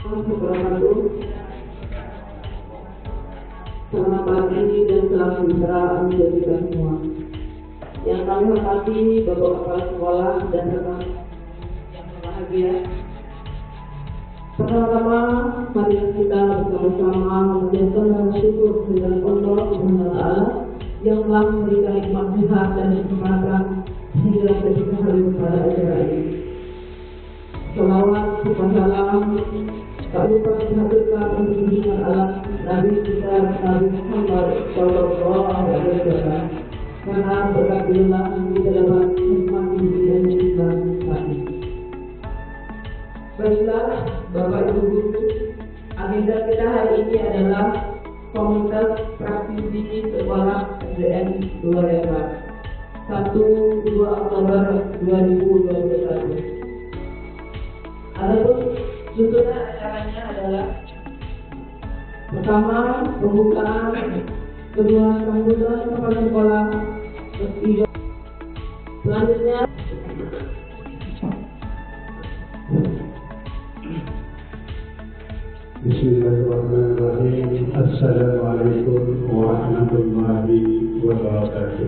wabarakatuh. Selamat pagi dan salam sejahtera untuk kita semua. Yang kami hormati Bapak Kepala Sekolah dan rekan yang berbahagia. Pertama-tama, mari kita bersama-sama menjadikan syukur kepada Allah Subhanahu wa Ta'ala yang telah memberikan nikmat sehat dan kesempatan hingga ketika hari pada acara ini. Salawat serta salam tak lupa dihaturkan untuk junjungan alam Nabi kita Nabi Muhammad Sallallahu Alaihi Wasallam, karena berkat beliau kita dapat menikmati dan Islam tadi. Baiklah, Bapak Ibu Guru, agenda kita hari ini adalah komunitas praktisi sekolah SDN 2 Rembang 1-2 Oktober 2021. Adapun susunan acaranya adalah pertama pembukaan, kedua sambutan kepala sekolah, ketiga selanjutnya Bismillahirrahmanirrahim. Assalamualaikum warahmatullahi wabarakatuh.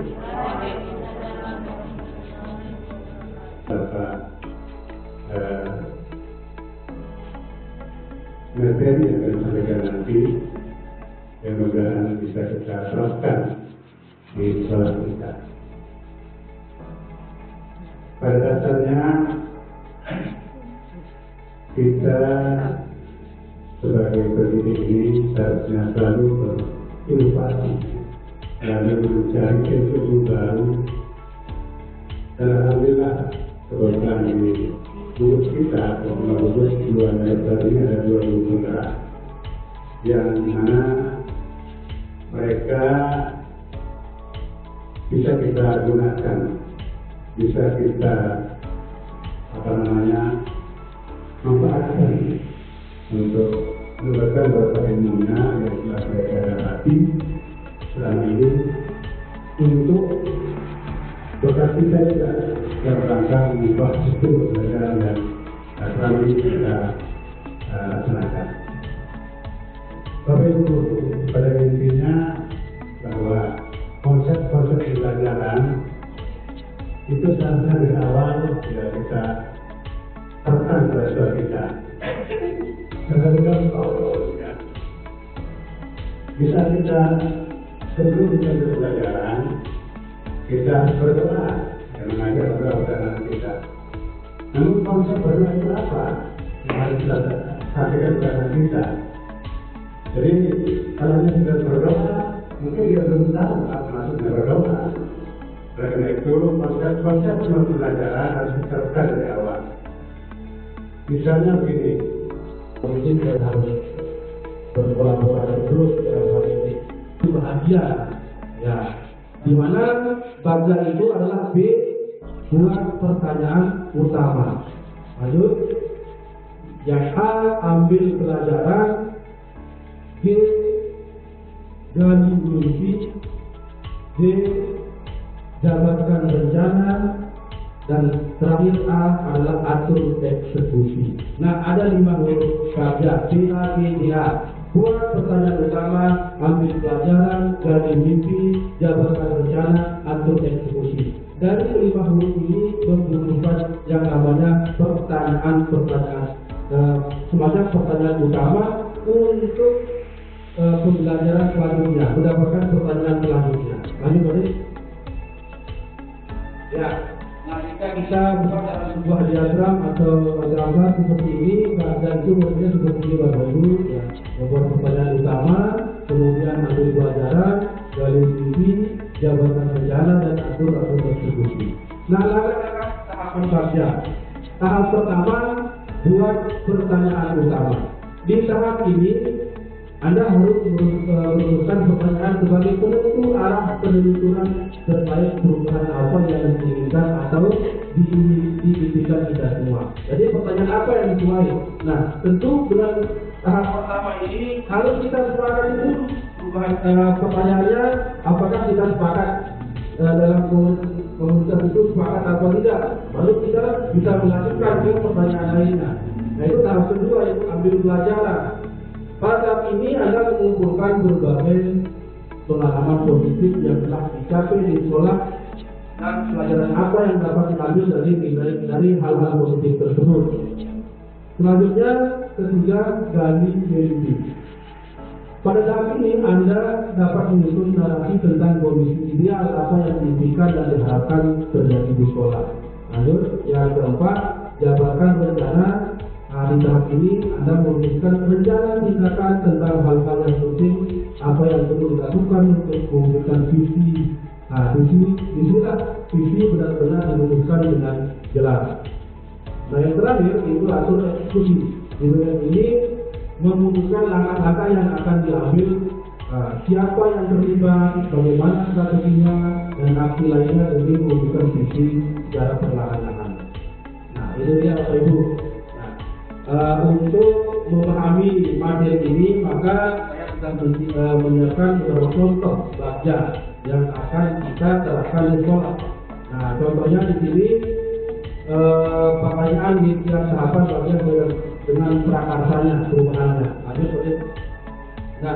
Materi yang akan disampaikan nanti yang mudah-mudahan bisa kita terapkan di sekolah kita. Pada dasarnya kita sebagai pendidik ini seharusnya selalu berinovasi, lalu mencari ilmu baru. Dan alhamdulillah kebetulan ini guru kita menurut dua tadi ada dua guru penggerak yang mana mereka bisa kita gunakan, bisa kita manfaatkan untuk menambahkan beberapa ilmunya yang telah mereka dapati selama ini untuk bekal kita juga dalam rangka mengubah sistem pembelajaran yang selama ini kita laksanakan. Bapak Ibu, pada intinya bahwa konsep-konsep pembelajaran itu seharusnya dari awal sudah kita terapkan pada sekolah kita. Bisa kita sebelum kita pembelajaran kita berdoa dan mengajar kepada kita. Namun konsep berdoa itu apa? Yang harus kita sampaikan kepada kita. Jadi kalau dia sudah berdoa, mungkin dia belum tahu apa maksudnya berdoa. Oleh karena itu konsep-konsep pembelajaran harus diterapkan dari awal. Misalnya begini, mungkin kita harus berkolaborasi terus dalam hal ini. Itu bahagia, ya. Di mana bangga itu adalah B buat pertanyaan utama. Lanjut, yang A ambil pelajaran, B gali mimpi, D dapatkan rencana, dan terakhir A adalah atur eksekusi. Nah, ada 5 huruf kerja B, A, G, D, A. Buat pertanyaan utama, ambil pelajaran, gali mimpi, jabarkan rencana, atur eksekusi. Dari 5 huruf ini membutuhkan yang namanya pertanyaan-pertanyaan, semacam pertanyaan utama untuk pembelajaran selanjutnya, mendapatkan pertanyaan selanjutnya. Lanjut, Pak. Ya. Nah, jika kita buat dalam sebuah diagram atau gambar seperti ini, dan itu maksudnya seperti ini Bapak Ibu, ya, membuat pertanyaan utama, kemudian ambil pelajaran, gali mimpi, jabarkan rencana, dan atur eksekusi. Nah, langkah tahapan saja. Tahap pertama, buat pertanyaan utama. Di tahap ini, Anda harus merumuskan pertanyaan sebagai penentu arah penelusuran terkait perubahan apa yang diinginkan atau diimpikan kita semua. Jadi pertanyaan apa yang dituai? Nah, tentu dengan tahap pertama ini harus kita sepakat dulu perubahan pertanyaannya, apakah kita sepakat dalam komunitas itu sepakat atau tidak. Lalu kita bisa melanjutkan ke pertanyaan lainnya. Nah, itu tahap kedua, yaitu ambil pelajaran. Pada tahap ini Anda mengumpulkan berbagai pengalaman positif yang telah dicapai di sekolah dan pelajaran apa yang dapat diambil dari hal-hal positif tersebut. Selanjutnya, ketiga, gali mimpi. Pada tahap ini Anda dapat menyusun narasi tentang kondisi ideal apa yang diimpikan dan diharapkan terjadi di sekolah. Lanjut, yang keempat, jabarkan rencana. Di tahap ini Anda menuliskan rencana tindakan tentang hal-hal yang penting, apa yang perlu dilakukan untuk mewujudkan visi. Disinilah visi benar-benar dirumuskan dengan jelas. Nah, yang terakhir itu atur eksekusi. Di bagian ini memutuskan langkah-langkah yang akan diambil, siapa yang terlibat, bagaimana strateginya, dan aksi lainnya demi mewujudkan visi secara perlahan-lahan. Nah, itu dia Bapak Ibu. Nah, untuk memahami materi ini, maka saya sedang menyiapkan beberapa contoh belajar yang akan kita terapkan di sekolah. Nah, contohnya di sini pertanyaan di tiap tahapan bagian dengan prakarsanya, perubahannya. Nah,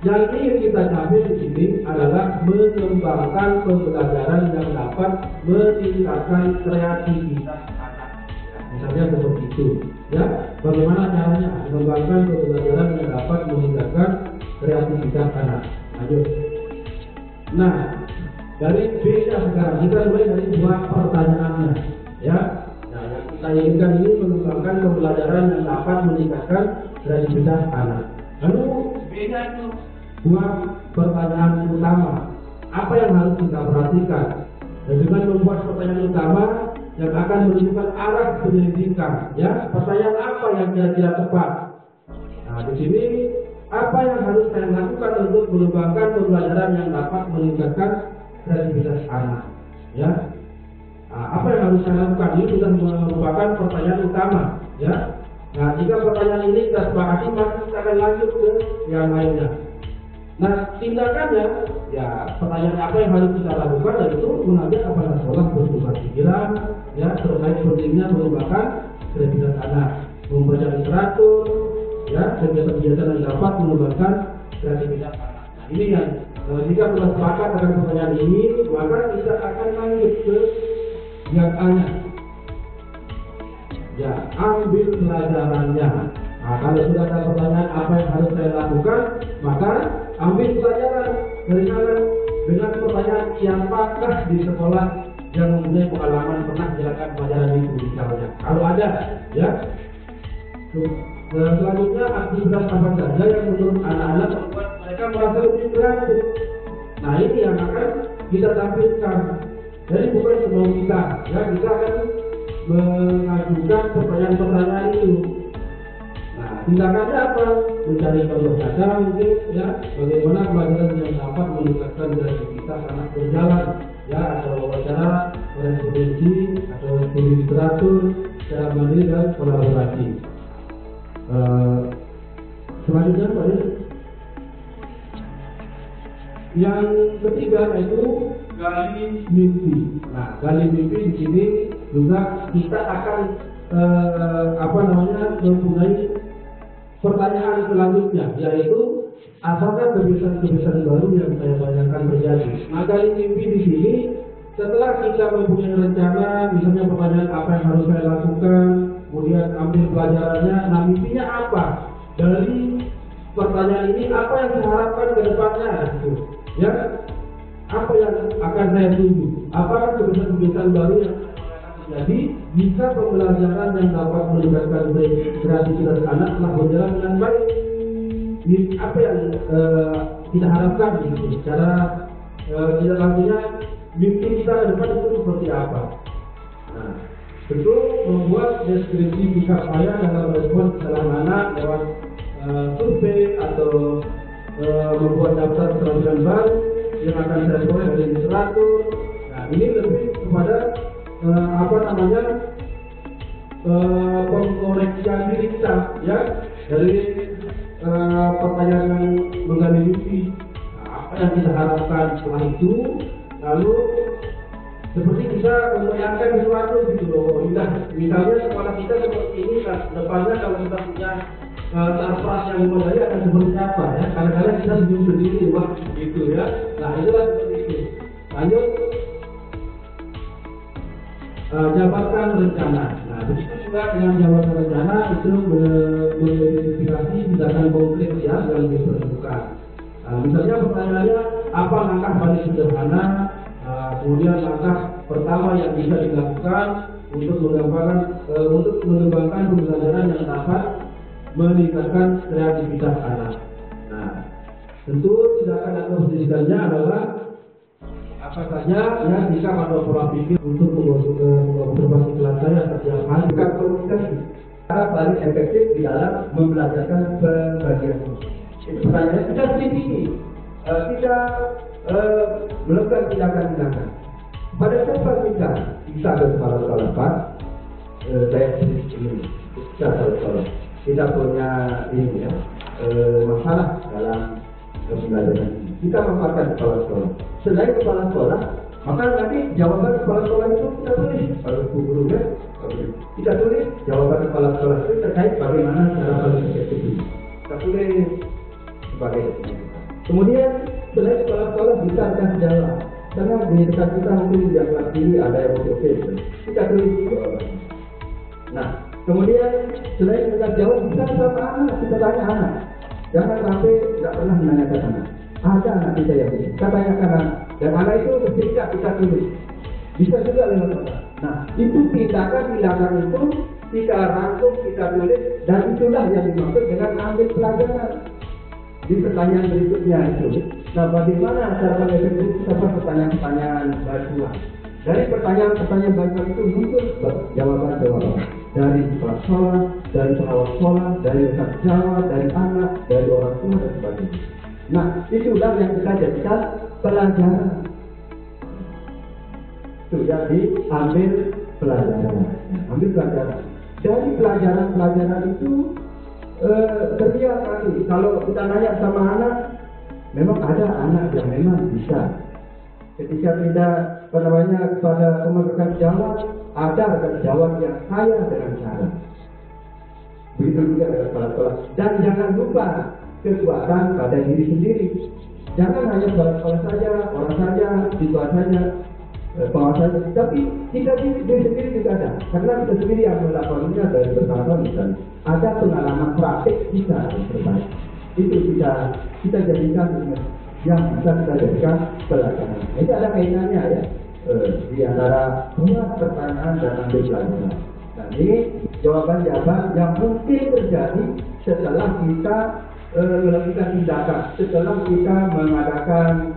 yang ingin kita capai di sini adalah mengembangkan pembelajaran yang dapat meningkatkan kreativitas anak. Misalnya seperti itu, ya. Bagaimana caranya mengembangkan pembelajaran yang dapat meningkatkan kreativitas anak? Lanjut. Nah, dari B-nya sekarang kita mulai dari dua pertanyaannya, ya. Nah, yang kita inginkan ini mengembangkan pembelajaran yang dapat meningkatkan kreativitas anak. Lalu B-nya itu dua pertanyaan utama. Apa yang harus kita perhatikan? Dan dengan membuat pertanyaan utama yang akan menunjukkan arah penyelidikan, ya. Pertanyaan apa yang kira-kira tepat? Nah, di sini apa yang harus saya lakukan untuk mengembangkan pembelajaran yang dapat meningkatkan kreativitas anak, ya. Nah, apa yang harus saya lakukan? Ini sudah merupakan pertanyaan utama, ya. Nah, jika pertanyaan ini kita sepakati, maka kita akan lanjut ke yang lainnya. Nah, tindakannya, ya, pertanyaan apa yang harus kita lakukan, yaitu mengajak kepala sekolah bertukar pikiran, ya, terkait pentingnya mengembangkan kreativitas anak, membaca literatur, ya, kegiatan-kegiatan yang dapat mengembangkan kreativitas anak. Nah, ini yang jika sudah sepakat akan pertanyaan ini, maka kita akan lanjut ke yang A-nya. Ya, ambil pelajarannya. Nah, kalau sudah ada pertanyaan apa yang harus saya lakukan, maka ambil pelajaran dari sana dengan pertanyaan siapakah di sekolah yang mempunyai pengalaman pernah menjalankan pelajaran itu misalnya. Kalau ada, ya. Selanjutnya aktivitas apa saja yang menurut anak-anak membuat mereka merasa lebih kreatif. Nah, ini yang akan kita tampilkan. Jadi bukan semau kita, ya, kita akan mengajukan pertanyaan-pertanyaan itu. Nah, tindakannya apa? Mencari contoh nyata mungkin, ya, bagaimana pelajaran yang dapat meningkatkan kreativitas anak berjalan, ya, atau wawancara, korespondensi, atau studi literatur secara mandiri dan kolaborasi. Selanjutnya, Pak, yang ketiga yaitu gali mimpi. Nah, gali mimpi di sini juga kita akan mempunyai pertanyaan selanjutnya, yaitu apakah kebiasaan-kebiasaan baru yang saya bayangkan terjadi. Nah, gali mimpi di sini setelah kita mempunyai rencana, misalnya pertanyaan apa yang harus saya lakukan, kemudian ambil pelajarannya. Nah, mimpinya apa? Dari pertanyaan ini apa yang saya harapkan ke depannya, gitu. Ya, apa yang akan saya tuju? Apakah kebiasaan-kebiasaan baru yang terjadi jika pembelajaran yang dapat meningkatkan kreativitas anak telah berjalan dengan baik? Apa yang kita harapkan, gitu. Secara tidak langsungnya mimpi kita ke depan itu seperti apa? Nah, tentu membuat deskripsi sikap saya dalam respon kesalahan anak lewat survei atau membuat daftar keterampilan baru yang akan saya peroleh dari literatur. Nah, ini lebih kepada pengkoreksian diri kita, ya, dari pertanyaan yang menggali mimpi. Nah, apa yang kita harapkan setelah itu, lalu seperti kita membayangkan sesuatu gitu loh. Indah. Misalnya sekolah kita seperti ini, kan depannya kalau kita punya sarpras yang memadai akan seperti apa ya? Kadang-kadang kita senyum sendiri, wah gitu ya. Nah itulah seperti itu. Lanjut, jabatan rencana. Nah begitu juga dengan jabatan rencana itu mengidentifikasi tindakan konkret ya yang diperlukan. Misalnya pertanyaannya apa langkah paling sederhana, kemudian langkah pertama yang bisa dilakukan untuk mengembangkan pembelajaran yang dapat meningkatkan kreativitas anak. Nah, tentu tindakan atau pendidikannya adalah apa saja ya sikap atau pola pikir untuk mengobservasi kelas saya setiap hari. Sikap komunikasi cara paling efektif di dalam membelajarkan pembagian. Pertanyaannya kita selidiki, kita melakukan tindakan-tindakan. Pada saat kita bisa ke kepala sekolah Pak, saya sendiri kita sekolah. Kita punya ini ya masalah dalam pembelajaran ini. Kita memanfaatkan kepala sekolah. Selain kepala sekolah, maka nanti jawaban kepala sekolah itu kita tulis. Kalau guru ya, kita tulis jawaban kepala sekolah itu terkait bagaimana cara paling efektif ini. Kita tulis sebagai kemudian selain kepala sekolah bisa kasih jawab. Karena di dekat kita mungkin yang kelas tinggi ada yang motivasi. Kita tulis jawabannya. Nah, kemudian selain kita jawab bisa sama anak, kita tanya anak. Jangan sampai tidak pernah menanyakan anak. Ada anak kita yang bisa. Kita tanyakan anak. Dan anak itu ketika kita tulis. Bisa juga lewat kata. Nah, itu tindakan itu kita rangkum, kita tulis. Dan itulah yang dimaksud dengan ambil pelajaran. Di pertanyaan berikutnya itu. Nah, bagaimana cara efektif apa pertanyaan-pertanyaan bantuan? Dari pertanyaan-pertanyaan bantuan itu muncul jawaban-jawaban dari kepala sekolah, dari pengawas sekolah, dari rekan sejawat, dari anak, dari orang tua dan sebagainya. Nah, itulah yang kita jadikan pelajaran. Itu jadi ambil pelajaran. Ambil pelajaran. Dari pelajaran-pelajaran itu terlihat lagi. Kalau kita nanya sama anak, memang ada anak yang memang bisa. Ketika tidak kepada rekan sejawat, ada rekan sejawat yang kaya dengan cara. Begitu juga dengan kepala sekolah. Dan jangan lupa kekuatan pada diri sendiri. Jangan hanya kepala sekolah saja, orang saja, siswa saja, pengawas saja. Tapi kita diri sendiri juga ada. Karena kita sendiri yang melakukannya dari bertahun-tahun misalnya. Ada pengalaman praktik kita yang terbaik. Itu kita jadikan yang bisa kita jadikan pelajaran. Itu ada kaitannya ya di antara buat pertanyaan dan ambil pelajaran. Nah ini jawaban-jawaban yang mungkin terjadi setelah kita melakukan tindakan, setelah kita mengadakan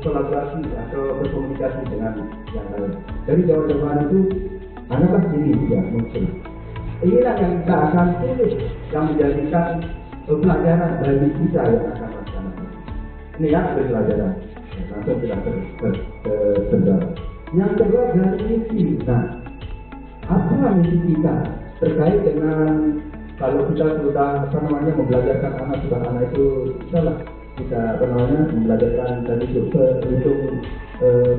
kolaborasi atau berkomunikasi dengan yang lain. Dari jawaban-jawaban itu adalah ini juga muncul. Inilah yang kita akan tulis yang menjadikan pelajaran bagi kita yang akan melaksanakan. Ini ya pelajaran. Langsung kita terjawab. Yang kedua dari misi. Nah, apa misi kita terkait dengan kalau kita sudah membelajarkan anak itu salah kita membelajarkan tadi itu perhitung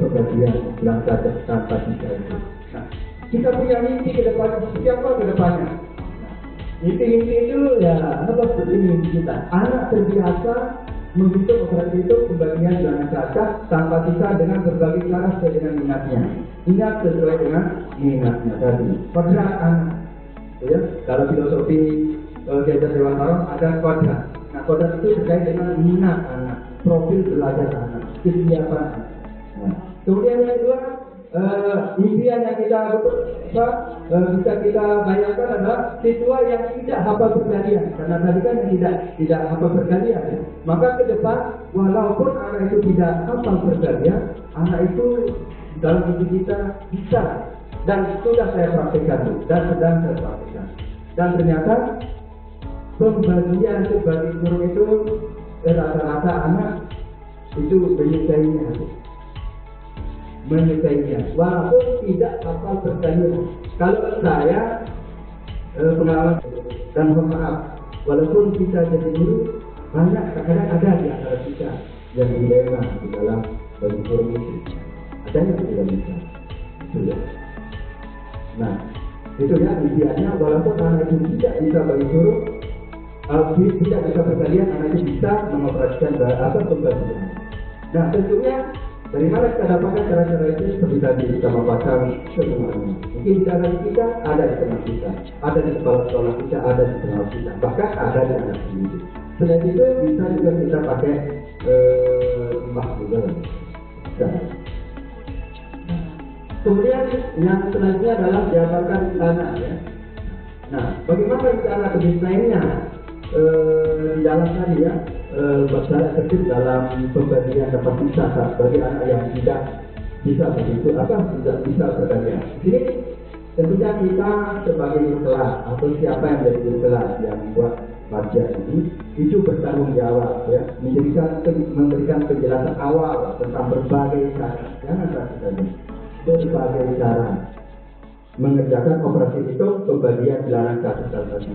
pembagian langkah tanpa kita itu. Nah, kita punya mimpi ke depan, siapa ke depannya? Mimpi-mimpi itu ya seperti mimpi kita. Anak terbiasa menghitung operasi itu pembagian bilangan cacah tanpa sisa dengan berbagai cara sesuai dengan minatnya. Ingat sesuai dengan minatnya tadi. Kodrat anak. Ya, kalau filosofi Jajar Dewantara ada kodrat. Nah, kodrat itu terkait dengan minat anak, profil belajar anak, kesiapan. Nah, kemudian yang kedua, impian yang kita bisa kita bayangkan adalah siswa yang tidak hafal perkalian. Karena tadi kan yang tidak hafal perkalian. Ya. Maka ke depan, walaupun anak itu tidak hafal perkalian, anak itu dalam hidup kita bisa. Dan sudah saya praktekkan dan sedang saya praktekkan. Dan ternyata pembagian bagi guru itu rata-rata anak itu menyukainya, walaupun tidak hafal perkalian. Kalau saya pengalaman dan maaf, walaupun kita jadi guru banyak kadang ada di antara kita yang dilema di dalam bagi guru ini walaupun anak itu tidak bisa bagi guru, tidak bisa berkalian, anak itu bisa mengoperasikan bahasa pembelajaran. Nah, tentunya dari mana kita dapatkan cara-cara itu seperti tadi kita membaca semuanya. Mungkin di dalam kita, ada di teman kita, ada di kepala sekolah kita, ada di sekolah kita, bahkan ada di anak sendiri. Selain itu bisa juga kita pakai Mbah Google. Kemudian yang selanjutnya adalah diapakan anak ya. Nah, bagaimana cara desainnya di dalam tadi ya, berjalan tertib dalam pembagian kapasitas bagi anak yang tidak bisa begitu tidak bisa berkarya. Jadi tentunya kita sebagai guru kelas atau siapa yang menjadi guru kelas yang membuat bagian ini itu bertanggung jawab ya, memberikan penjelasan awal tentang berbagai cara, jangan ragu saja, berbagai cara mengerjakan operasi itu pembagian bilangan kapasitas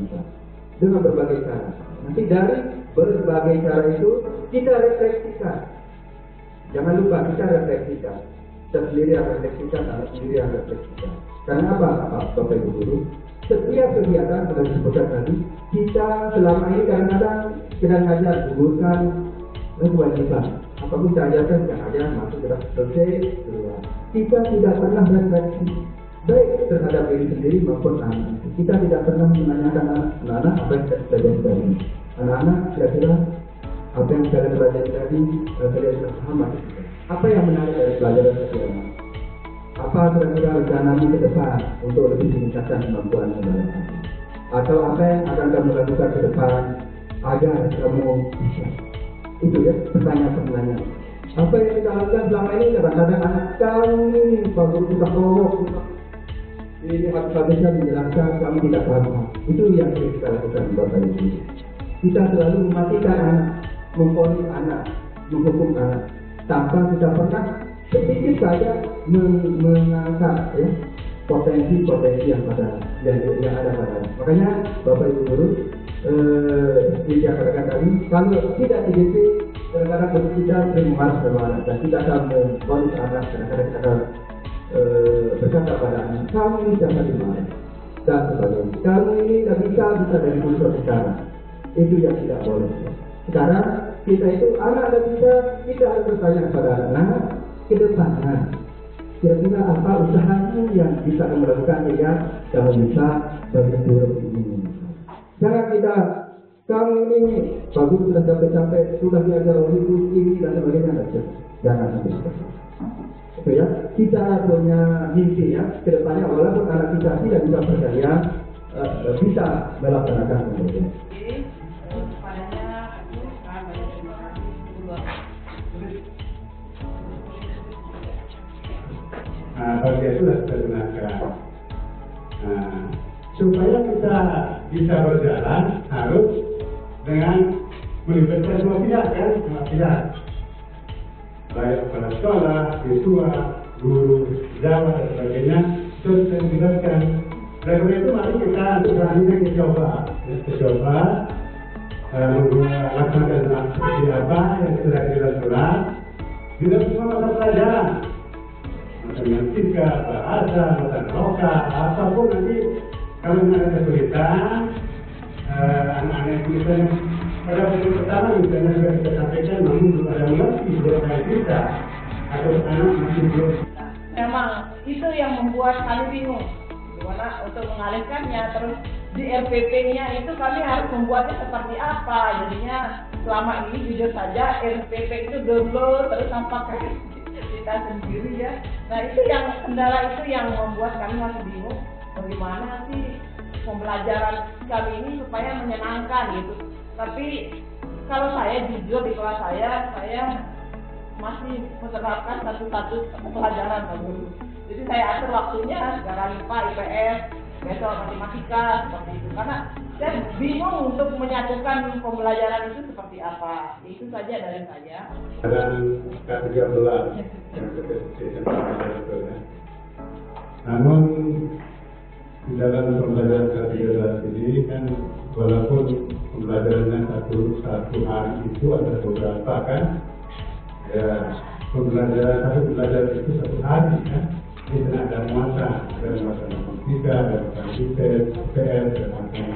dengan berbagai cara. Nanti dari berbagai cara itu kita refleksikan. Jangan lupa kita refleksikan. Kita sendiri yang refleksikan, anak sendiri yang refleksikan. Karena apa? Bapak Ibu Guru, setiap kegiatan sudah disebutkan tadi, kita selama ini kadang-kadang sedang ngajar gugurkan kewajiban. Apapun kita ajarkan, kita ajar, masuk kita selesai, keluar. Kita tidak pernah refleksi baik terhadap diri sendiri maupun anak. Kita tidak pernah menanyakan anak-anak apa yang kita pelajari tadi. Anak-anak kira-kira apa yang kalian pelajari tadi, kalian sudah paham atau tidak? Apa yang menarik dari pelajaran kalian? Apa kira-kira rencanamu ke depan untuk lebih meningkatkan kemampuan saudara? Atau apa yang akan kamu lakukan ke depan agar kamu bisa? Itu ya pertanyaan-pertanyaan. Apa yang kita lakukan selama ini? Kadang-kadang anak kami Pak Guru kita ngomong, ini habis-habisnya menjelaskan kami tidak paham. Itu yang kita lakukan Bapak Ibu. Kita selalu mematikan anak, memponis anak, menghukum anak, tanpa kita pernah sedikit saja mengangkat ya, potensi-potensi yang ada pada. Makanya Bapak Ibu Guru seperti yang katakan tadi, kalau tidak IDP kadang-kadang kita sering marah sama anak dan kita akan memponis anak, kadang-kadang kita akan berkata pada anak, kamu ini jangan dimarah dan sebagainya. Kamu ini tidak bisa dari unsur sekarang. Itu yang tidak boleh. Sekarang kita itu anak dan kita harus bertanya kepada anak ke depannya. Kira-kira apa usahamu yang bisa kamu lakukan sehingga kamu bisa berhidup ini. Jangan kita kamu ini bagus sudah sampai sudah diajar itu ini dan sebagainya. Jangan sampai seperti itu. Oke ya, kita punya mimpi ya ke depannya walaupun anak kita tidak bisa berkarya bisa melaksanakan pekerjaan. Nah, bagian itu sudah kita gunakan. Nah, supaya kita bisa berjalan harus dengan melibatkan semua pihak kan, semua pihak. Baik kepala sekolah, siswa, guru, sejawat dan sebagainya terus dilibatkan. Oleh karena itu mari kita selanjutnya coba melaksanakan seperti apa yang sudah kita surat di dalam semua mata pelajaran. Matematika, bahasa, matematika, apapun nanti kalau ada kesulitan, anak-anak kita pada waktu pertama misalnya sudah kita sampaikan, namun belum ada mengerti dari kita atau anak masih belum. Memang itu yang membuat kami bingung, gimana untuk mengalihkannya. Terus di RPP-nya itu kami harus membuatnya seperti apa. Jadinya selama ini jujur saja RPP itu download terus sampai kita sendiri ya. Nah itu yang kendala itu yang membuat kami masih bingung bagaimana sih pembelajaran kami ini supaya menyenangkan gitu. Tapi kalau saya jujur di kelas saya masih menerapkan satu-satu pelajaran dulu. Jadi saya atur waktunya sekarang IPA, IPS, besok matematika seperti itu. Karena saya bingung untuk menyatukan pembelajaran itu seperti apa. Itu saja dari saya. Dan K13 yang betul ya. Namun di dalam pembelajaran K13 ini kan walaupun pembelajarannya satu hari itu ada beberapa kan ya, satu pembelajaran itu satu hari kan. di sana ada muatan matematika, ada kuantitas, UPR, dan macam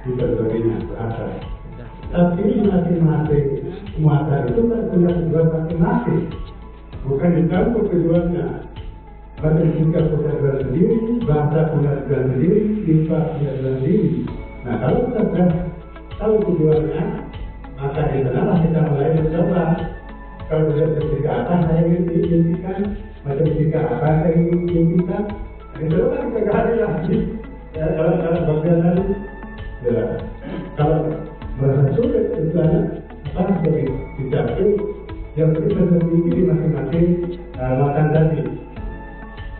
kategorinya berasal. Tapi masing-masing muatan itu kan punya tujuan masing-masing, bukan dicampur tujuannya. Matematika punya tujuan sendiri, bahasa punya tujuan sendiri, IPA punya tujuan sendiri. Nah, kalau kita sudah tahu tujuannya, maka di sanalah kita mulai mencoba. Kalau matematika apa saya impikan, matematika apa saya impikan, itu kan kita gali lagi. Ya, kalau bagian tadi, ya, kalau merasa sulit tujuannya, apa sebagai dicapai yang kita memiliki di masing-masing matan tadi.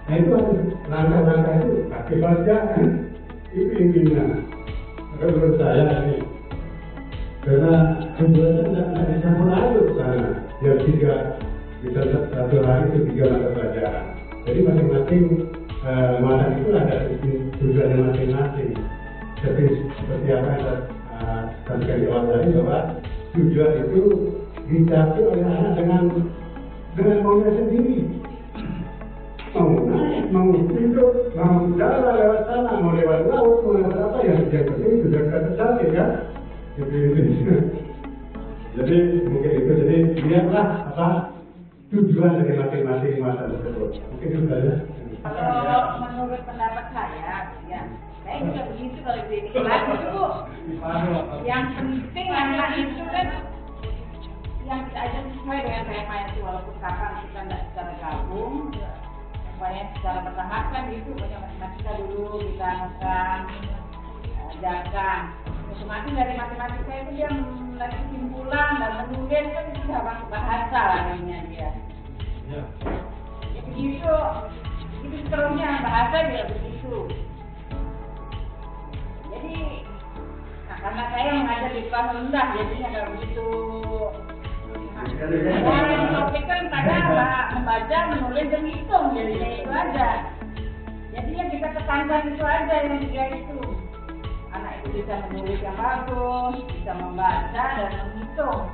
Nah itu harus langkah-langkah itu akibatnya itu intinya. Maka menurut saya ini karena tujuannya tidak dicampur aduk karena yang tiga bisa satu hari itu 3 mata pelajaran. Jadi masing-masing matan itu ada tujuannya masing-masing. Seperti apa yang sampaikan di awal tadi bahwa tujuan itu dicapai oleh anak dengan maunya sendiri. Mau naik, mau hidup, mau jalan lewat sana, mau lewat laut, mau lewat apa yang penting sudah tercapai kan? Jadi mungkin itu, jadi lihatlah apa tujuan dari masing-masing mata tersebut. Mungkin itu saja. Kalau menurut pendapat saya, ya saya juga begitu kalau di kelas itu Bu. Yang penting anak itu kan yang kita ajar sesuai dengan tema itu, walaupun kapan kita tidak secara gabung, supaya secara bertahap kan itu banyak matematika dulu kita akan ajarkan. Otomatis dari matematika itu dia mulai kesimpulan dan menulis kan sudah masuk bahasa lainnya dia. Ya begitu, itu seterusnya bahasa juga begitu. Jadi, nah, karena saya mengajar di kelas rendah, jadinya nggak begitu. Yang topikkan pada membaca, menulis, dan hitung, jadinya itu aja. Jadi yang kita tekankan itu aja yang tiga itu. Anak itu bisa menulis yang bagus, bisa membaca dan menghitung.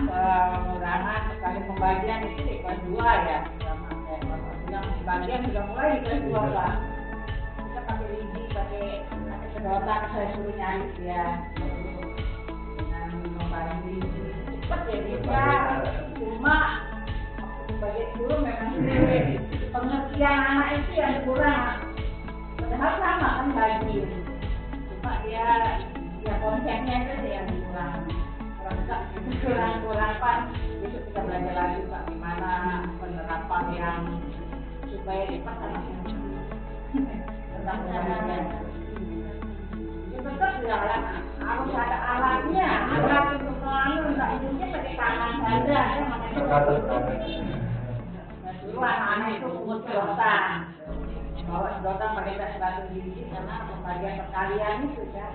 Pengurangan sekali pembagian itu di kelas 2 ya. Sama kayak Bapak bilang pembagian sudah mulai di kelas 2 Pak. Kita pakai lidi, pakai sedotan, saya suruh nyari ya. Dengan membagi cepat ya dia. Cuma sebagai guru memang sulit. Pengertian anak itu yang kurang. Padahal sama kan bagi. Cuma dia konsepnya itu yang kurang. Kurang pan, besok kita belajar lagi Pak gimana penerapan yang supaya cepat sama tentang caranya. Ya tetap ya harus ada alatnya, alat untuk enggak hidupnya pakai tangan saja, ya makanya dulu anak-anak itu pungut sedotan, bawa sedotan pakai batu gigi karena pembagian perkalian itu kan.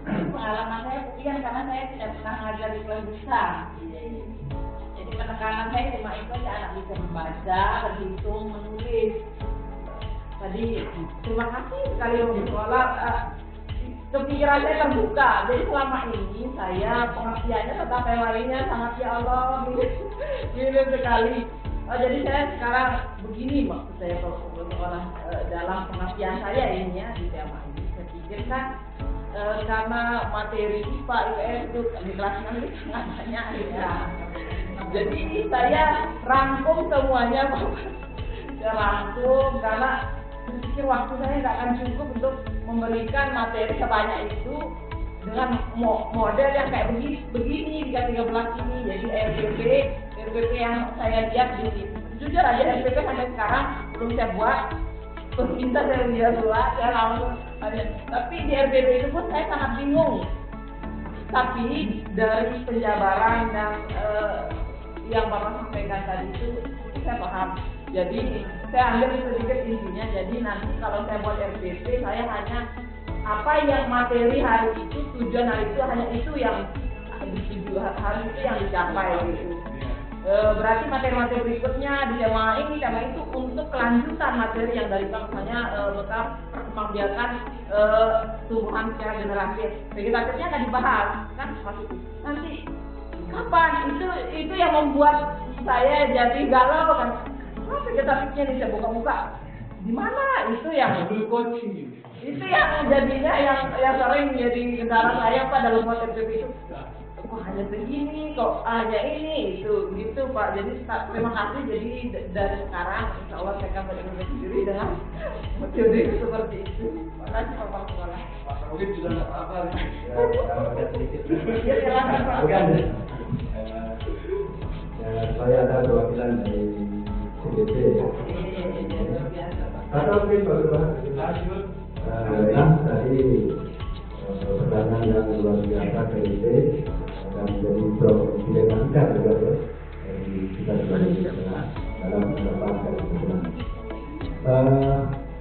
Pengalaman saya sekian karena saya tidak pernah ngajar di kelas besar. Jadi penekanan saya cuma itu aja, anak bisa membaca, berhitung, menulis. Tadi terima kasih sekali untuk sekolah. Kepikiran saya terbuka. Jadi selama ini saya pengertiannya tentang tema lainnya sangat ya Allah mirip sekali. Jadi saya sekarang begini maksud saya kalau sekolah dalam pengertian saya ini ya di tema ini. Saya pikir kan karena materi IPA, IPS itu di kelas 6 itu sangat banyak ya. Jadi ini saya rangkum semuanya, saya rangkum karena saya pikir waktu saya tidak akan cukup untuk memberikan materi sebanyak itu dengan model yang kayak begini di 13 ini. Jadi RPP yang saya lihat di sini. Jujur aja RPP sampai sekarang belum saya buat. Kita saya lihat buat, saya langsung ada. Tapi di RPP itu pun saya sangat bingung. Tapi dari penjabaran dan yang Bapak sampaikan tadi itu saya paham. Jadi saya ambil sedikit intinya. Jadi nanti kalau saya buat RPP, saya hanya apa yang materi hari itu, tujuan hari itu hanya itu yang hari itu yang dicapai gitu. Berarti materi-materi berikutnya di tema ini itu untuk kelanjutan materi yang dari misalnya tetap perkembangbiakan tumbuhan secara generatif. Vegetatifnya akan dibahas kan nanti kapan itu yang membuat saya jadi galau kan. Kenapa kita pikirnya nih, saya buka-buka di mana itu yang jadinya yang sering jadi kendala saya Pak dalam konteks itu. Kok hanya begini, kok hanya ini, itu gitu Pak. Jadi terima kasih. Jadi dari sekarang insya Allah saya akan benar-benar sendiri dengan metode seperti itu. Terima kasih Pak Kepala. Pak Mungkin juga nggak sabar. Ya silakan Pak. Saya ada perwakilan dari CDP. Atau mungkin Pak tadi pertanyaan yang luar biasa CDP dan menjadi problematika juga ya dari kita sebagai dalam penerapan dari kebetulan.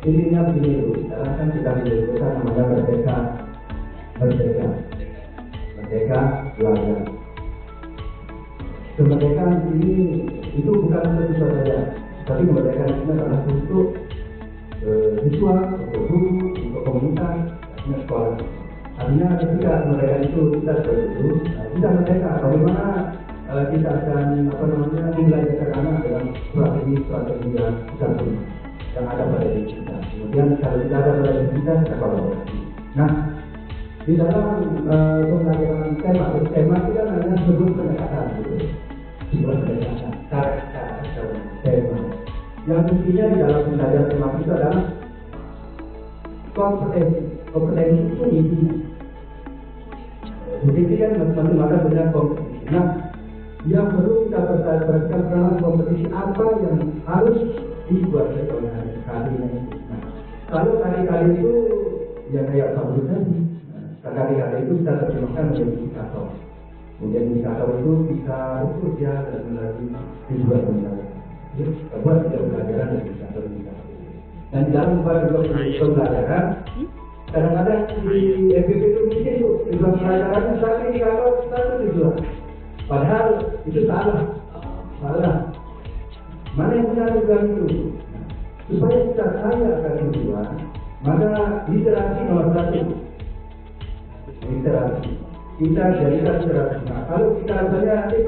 Intinya begini dulu, sekarang kan kita disebutkan namanya merdeka belajar. Kemerdekaan ini itu bukan untuk siswa saja, tapi kemerdekaan ini adalah untuk siswa, untuk guru, untuk komunitas, untuk sekolah. Artinya ketika kemerdekaan itu kita sebagai guru, kita merdeka. Bagaimana kita akan membelajarkan anak dengan strategi yang ada pada diri kita. Kemudian kalau kita ada pada diri kita kolaborasi. Nah, di dalam pembelajaran tema itu kan hanya sebuah pendekatan, sebuah pendekatan, tema. Yang intinya di dalam belajar tema itu adalah kompetensi itu intinya. Jadi kan macam-macam banyak kompetisi. Nah, yang perlu kita perhatikan adalah kompetisi apa yang harus dibuat oleh kali ini. Nah, kalau kali-kali itu yang kayak sabun tadi, kali-kali itu kita terjemahkan menjadi indikator. Kemudian indikator itu bisa ukur dia dan lagi dibuat pembelajaran. Buat tidak pembelajaran dan indikator. Dan di dalam pembelajaran, kadang-kadang di FPP itu mungkin itu di dalam pembelajaran satu indikator satu tujuan. Padahal itu salah. Mana yang benar tujuan itu? Supaya kita kaya akan tujuan, maka literasi nomor satu. Literasi. Kita jadikan literasi. Nah, kalau kita misalnya nanti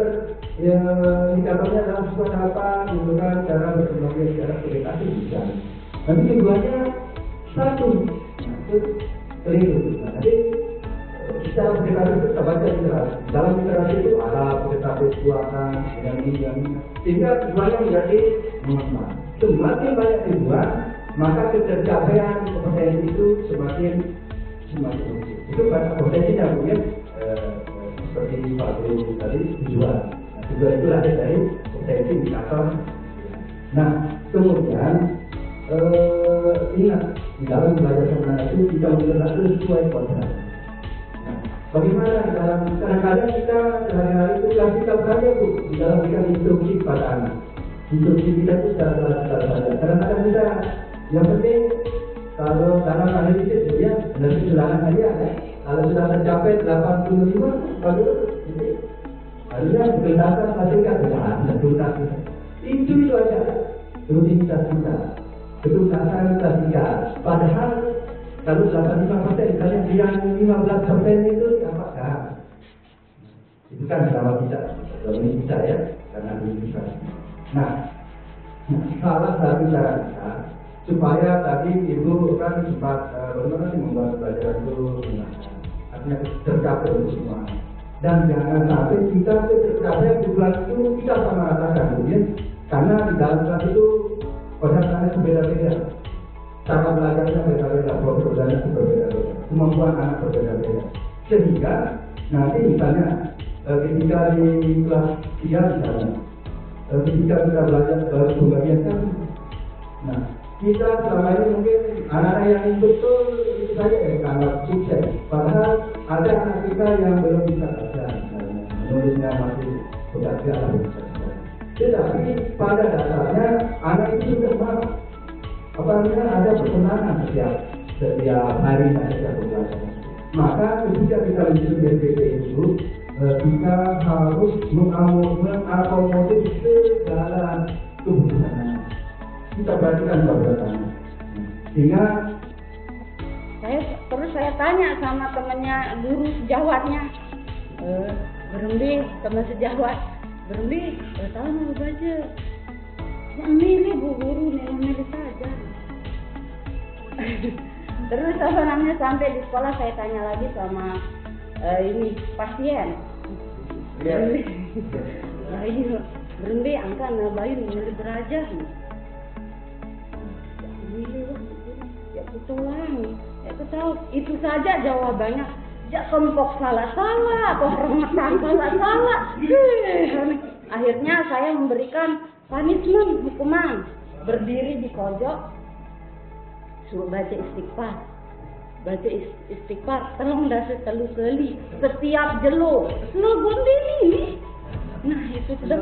indikatornya dalam sesuatu apa, menggunakan cara berkembangnya secara komunikasi bisa. Nanti tujuannya satu. Nah, itu keliru. Nah, nanti secara pendekatan itu kita baca literasi. Dalam literasi itu ada pendekatan kekuatan, yang ini. Sehingga tujuannya menjadi normal. Semakin banyak tujuan, maka ketercapaian kompetensi itu semakin kecil. Itu kan kompetensinya mungkin seperti Pak Guru tadi tujuan. Nah, tujuan itu lahir dari kompetensi indikator. Nah, kemudian ingat di dalam belajar sebenarnya itu kita menggunakan sesuai kodrat. Nah, bagaimana dalam kadang-kadang kita sehari-hari itu kasih tahu saja Bu di dalam berikan instruksi kepada anak. Instruksi kita itu secara saja. Kadang-kadang kita yang penting kalau dalam analisis ya dari ulangan aja ya. Kalau sudah tercapai 85, bagus. Harusnya berdasarkan hasilkan tidak tuntas. Itu aja rutinitas kita. Ketuntasan kita tidak. Padahal kalau 85%, kalian yang 15% itu diapakan? Itu kan sama kita, ini bisa ya, karena ini bisa. Nah, salah satu cara kita supaya tadi Ibu kan sempat bagaimana sih membuat pelajaran itu artinya tercapai untuk semua. Dan jangan sampai kita tercapai tujuan itu kita sama ratakan, kemudian karena di dalam kelas itu kodratnya berbeda-beda, cara belajarnya berbeda-beda, programnya berbeda-beda, kemampuan anak berbeda-beda, sehingga nanti misalnya ketika di kelas 3 misalnya, ketika kita belajar pembagian kan, nah kita selama ini mungkin anak-anak yang betul itu saja yang anggap sukses, padahal ada anak kita yang belum bisa baca, menulisnya masih bekerja atau bisa. Tetapi pada dasarnya anak itu sudah mampu. Apabila ada perkembangan setiap hari setiap pembelajaran, maka ketika kita menyusun SPP itu kita harus mengakomodir segala kebutuhan. Kita perhatikan kebutuhannya, sehingga saya tanya sama temannya guru sejawatnya, berunding teman sejawat, berunding tahu mau baca. Yang milih Bu Guru, milih saja. Terus apa namanya, sampai di sekolah saya tanya lagi sama ini pasien. Berhenti angka nabain milih belajar. Milih ya ketulang, ya ketahu itu saja jawabannya. Ya kempok salah-salah, kehormatan salah-salah. Akhirnya saya memberikan punishment, hukuman, berdiri di pojok, suruh baca istighfar, tolong dasar telu kali setiap jelo, ngegunting ini. Nah itu sudah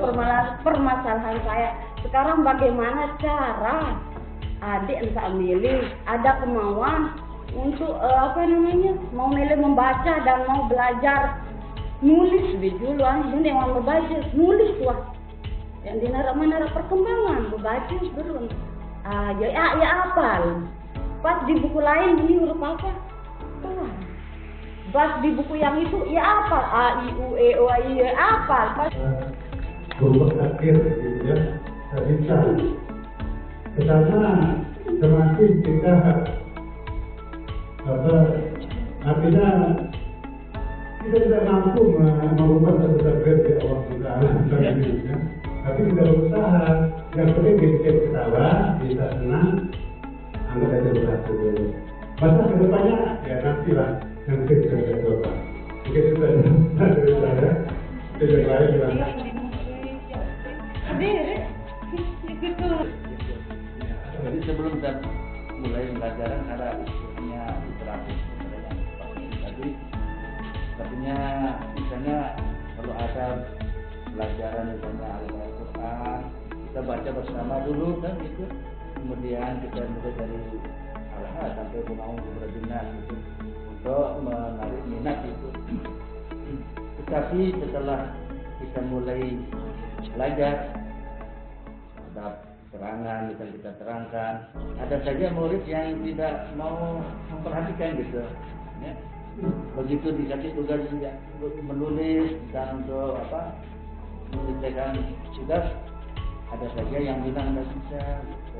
permasalahan saya. Sekarang bagaimana cara adik entah milih, ada kemauan untuk mau milih membaca dan mau belajar nulis dulu, ini yang membaca nulis wah. Yang di menara perkembangan membaca belum. Ya apal. Pas di buku lain ini huruf apa? Pas di buku yang itu ya apal. A I U E O I ya apal. Pas berubah takdir gitu ya, bisa. Pertama, semakin kita artinya kita tidak mampu merubah satu takdir di Allah Subhanahu ya. Tapi kita berusaha, yang penting bisa ketawa, bisa senang, anggap aja berhasil dulu. Masa kedepannya ya nantilah, nanti kita coba. Mungkin itu saja dari saya. Yang lain gimana? Jadi sebelum kita mulai pelajaran ada istilahnya literasi tadi katanya misalnya kalau ada pelajaran misalnya Al-Quran kita baca bersama dulu kan gitu, kemudian kita mulai dari Al-Had sampai Bunawang Berbina gitu untuk menarik minat itu. Tetapi setelah kita mulai belajar ada terangan, kita terangkan, ada saja murid yang tidak mau memperhatikan gitu ya. Begitu dikasih tugas menulis dan untuk menyelesaikan tugas, ada saja yang bilang tidak bisa gitu.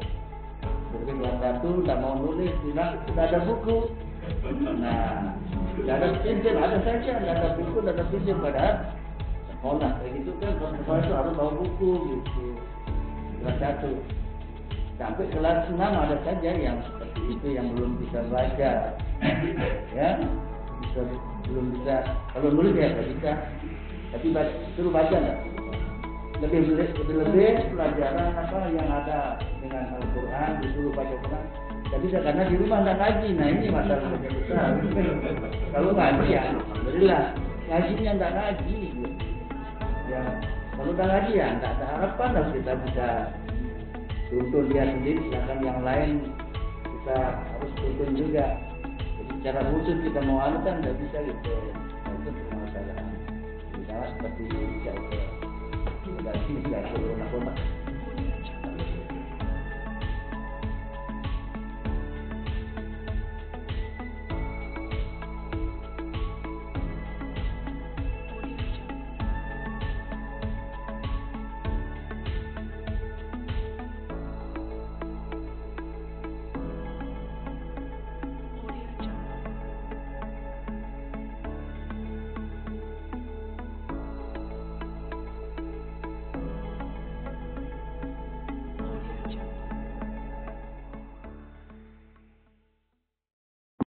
Jadi kelas 1 tidak mau nulis, bilang sudah ada buku. Nah, tidak ada pinjam, ada saja, tidak ada buku, tidak ada pinjam, padahal sekolah kayak gitu kan, sekolah itu harus bawa buku gitu. Kelas 1 sampai kelas 6 ada saja yang seperti itu, yang belum bisa belajar ya, belum bisa, kalau nulis ya nggak bisa, tapi suruh baca nggak, lebih pelajaran yang ada dengan Al-Quran disuruh baca Quran nggak bisa karena di rumah nggak ngaji. Nah ini masalah yang besar. Kalau ngaji ya alhamdulillah, ngajinya nggak ngaji ya. Kalau udah ngaji ya nggak ada harapan harus kita bisa tuntun dia sendiri, sedangkan yang lain kita harus tuntun juga. Jadi secara khusus kita mau anu kan nggak bisa gitu. Nah, itu permasalahan. Misalnya seperti tidak perlu